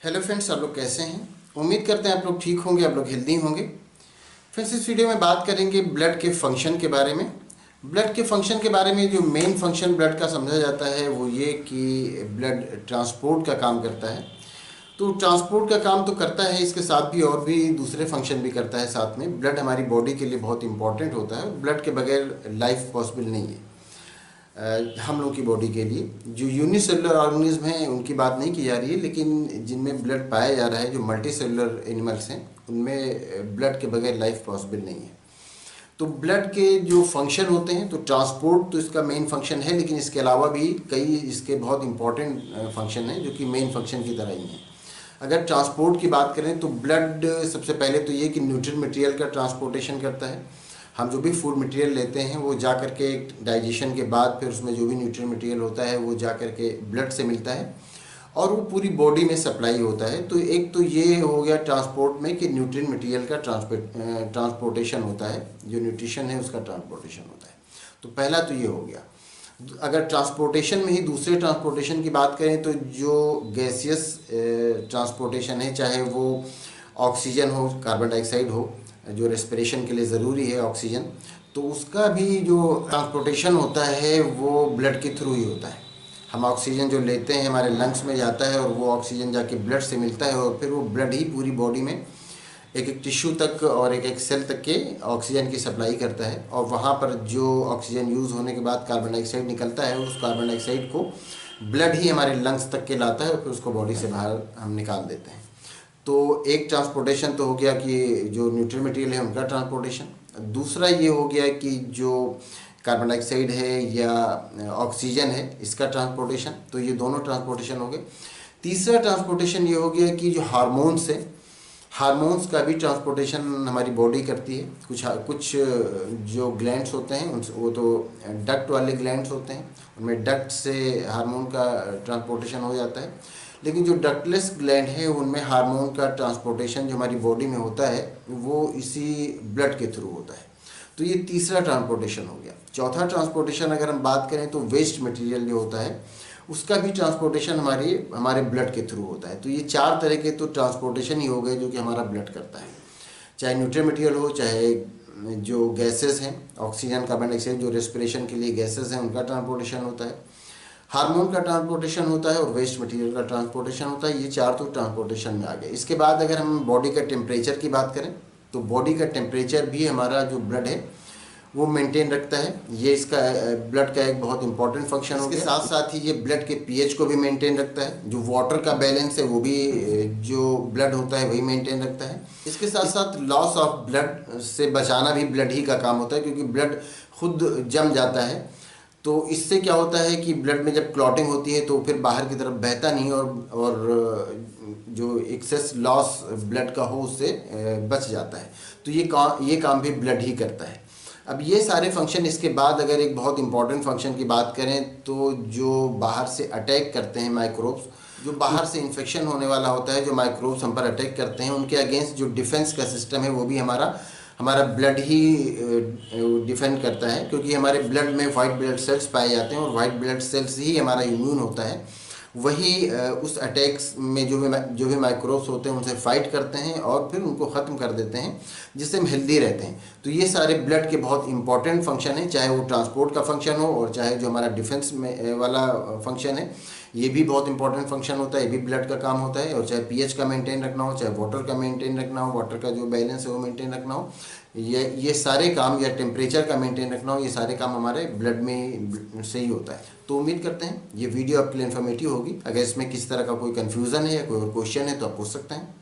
Hello friends, आप लोग कैसे हैं। उम्मीद करते हैं आप लोग ठीक होंगे, आप लोग हेल्दी होंगे। फ्रेंड्स, इस वीडियो में बात करेंगे ब्लड के फंक्शन के बारे में। ब्लड के फंक्शन के बारे में जो मेन फंक्शन ब्लड का समझा जाता है वो ये कि ब्लड ट्रांसपोर्ट का काम करता है। तो ट्रांसपोर्ट का काम तो करता है, इसके साथ भी और भी दूसरे फंक्शन भी करता है। साथ में ब्लड हमारी बॉडी के लिए बहुत इंपॉर्टेंट होता है। ब्लड के बगैर लाइफ पॉसिबल नहीं है हम लोग की बॉडी के लिए। जो यूनिसेलुलर ऑर्गेनिज्म हैं उनकी बात नहीं की जा रही है, लेकिन जिनमें ब्लड पाया जा रहा है, जो मल्टी सेलुलर एनिमल्स हैं, उनमें ब्लड के बगैर लाइफ पॉसिबल नहीं है। तो ब्लड के जो फंक्शन होते हैं, तो ट्रांसपोर्ट तो इसका मेन फंक्शन है, लेकिन इसके अलावा भी कई इसके बहुत इंपॉर्टेंट फंक्शन हैं जो कि मेन फंक्शन की तरह ही हैं। अगर ट्रांसपोर्ट की बात करें तो ब्लड सबसे पहले तो ये कि न्यूट्रिएंट मटेरियल का ट्रांसपोर्टेशन करता है। हम जो भी फूड मटेरियल लेते हैं वो जा कर के डाइजेशन के बाद फिर उसमें जो भी न्यूट्रिएंट मटेरियल होता है वो जा कर के ब्लड से मिलता है और वो पूरी बॉडी में सप्लाई होता है। तो एक तो ये हो गया ट्रांसपोर्ट में कि न्यूट्रिएंट मटेरियल का ट्रांसपोर्टेशन होता है, जो न्यूट्रिशन है उसका ट्रांसपोर्टेशन होता है। तो पहला तो ये हो गया। अगर ट्रांसपोर्टेशन में ही दूसरे ट्रांसपोर्टेशन की बात करें तो जो गैसियस ट्रांसपोर्टेशन है, चाहे वो ऑक्सीजन हो, कार्बन डाइऑक्साइड हो, जो रेस्पिरेशन के लिए ज़रूरी है ऑक्सीजन, तो उसका भी जो ट्रांसपोर्टेशन होता है वो ब्लड के थ्रू ही होता है। हम ऑक्सीजन जो लेते हैं हमारे लंग्स में जाता है और वो ऑक्सीजन जाके ब्लड से मिलता है और फिर वो ब्लड ही पूरी बॉडी में एक एक टिश्यू तक और एक एक सेल तक के ऑक्सीजन की सप्लाई करता है। और वहाँ पर जो ऑक्सीजन यूज़ होने के बाद कार्बन डाइऑक्साइड निकलता है, उस कार्बन डाइऑक्साइड को ब्लड ही हमारे लंग्स तक के लाता है और फिर उसको बॉडी से बाहर हम निकाल देते हैं। तो एक ट्रांसपोर्टेशन तो हो गया कि जो न्यूट्रिएंट मटेरियल है उनका ट्रांसपोर्टेशन। दूसरा ये हो गया कि जो कार्बन डाइऑक्साइड है या ऑक्सीजन है इसका ट्रांसपोर्टेशन। तो ये दोनों ट्रांसपोर्टेशन हो गए। तीसरा ट्रांसपोर्टेशन ये हो गया कि जो हार्मोन्स है, हार्मोन्स का भी ट्रांसपोर्टेशन हमारी बॉडी करती है। कुछ जो ग्लैंड्स होते हैं वो तो डक्ट वाले ग्लैंड्स होते हैं, उनमें डक्ट से हार्मोन का ट्रांसपोर्टेशन हो जाता है। लेकिन जो डक्टलेस ग्लैंड है उनमें हार्मोन का ट्रांसपोर्टेशन जो हमारी बॉडी में होता है वो इसी ब्लड के थ्रू होता है। तो ये तीसरा ट्रांसपोर्टेशन हो गया। चौथा ट्रांसपोर्टेशन अगर हम बात करें तो वेस्ट मटेरियल जो होता है उसका भी ट्रांसपोर्टेशन हमारे ब्लड के थ्रू होता है। तो ये चार तरह के तो ट्रांसपोर्टेशन ही हो गए जो कि हमारा ब्लड करता है, चाहे न्यूट्रिएंट मटेरियल हो, चाहे जो गैसेस हैं, ऑक्सीजन, कार्बन डाइऑक्साइड, जो रेस्पिरेशन के लिए गैसेस हैं उनका ट्रांसपोर्टेशन होता है, हार्मोन का ट्रांसपोर्टेशन होता है और वेस्ट मटेरियल का ट्रांसपोर्टेशन होता है। ये चार तो ट्रांसपोर्टेशन में आ गए। इसके बाद अगर हम बॉडी का टेम्परेचर की बात करें तो बॉडी का टेम्परेचर भी हमारा जो ब्लड है वो मेंटेन रखता है। ये इसका ब्लड का एक बहुत इंपॉर्टेंट फंक्शन हो गया। इसके साथ साथ ही ये ब्लड के पीएच को भी मेंटेन रखता है। जो वाटर का बैलेंस है वो भी जो ब्लड होता है वही मेंटेन रखता है। इसके साथ साथ लॉस ऑफ ब्लड से बचाना भी ब्लड ही का काम होता है, क्योंकि ब्लड खुद जम जाता है। तो इससे क्या होता है कि ब्लड में जब क्लॉटिंग होती है तो फिर बाहर की तरफ बहता नहीं और जो एक्सेस लॉस ब्लड का हो उससे बच जाता है। तो ये काम भी ब्लड ही करता है। अब ये सारे फंक्शन, इसके बाद अगर एक बहुत इंपॉर्टेंट फंक्शन की बात करें तो जो बाहर से अटैक करते हैं माइक्रोब्स, जो बाहर से इन्फेक्शन होने वाला होता है, जो माइक्रोब्स हम पर अटैक करते हैं, उनके अगेंस्ट जो डिफेंस का सिस्टम है वो भी हमारा ब्लड ही डिफेंड करता है। क्योंकि हमारे ब्लड में वाइट ब्लड सेल्स पाए जाते हैं और वाइट ब्लड सेल्स ही हमारा इम्यून होता है। वही उस अटैक्स में जो भी माइक्रोब्स होते हैं उनसे फाइट करते हैं और फिर उनको ख़त्म कर देते हैं, जिससे हम हेल्दी रहते हैं। तो ये सारे ब्लड के बहुत इंपॉर्टेंट फंक्शन हैं, चाहे वो ट्रांसपोर्ट का फंक्शन हो और चाहे जो हमारा डिफेंस में वाला फंक्शन है, ये भी बहुत इंपॉर्टेंट फंक्शन होता है, ये भी ब्लड का काम होता है। और चाहे पीएच का मेंटेन रखना हो, चाहे वाटर का मेंटेन रखना हो, वाटर का जो बैलेंस है वो मेंटेन रखना हो, ये सारे काम, या टेम्परेचर का मेंटेन रखना हो, ये सारे काम हमारे ब्लड में से ही होता है। तो उम्मीद करते हैं ये वीडियो आपके लिए इन्फॉर्मेटिव होगी। अगर इसमें किसी तरह का कोई कन्फ्यूज़न है या कोई और क्वेश्चन है तो आप पूछ सकते हैं।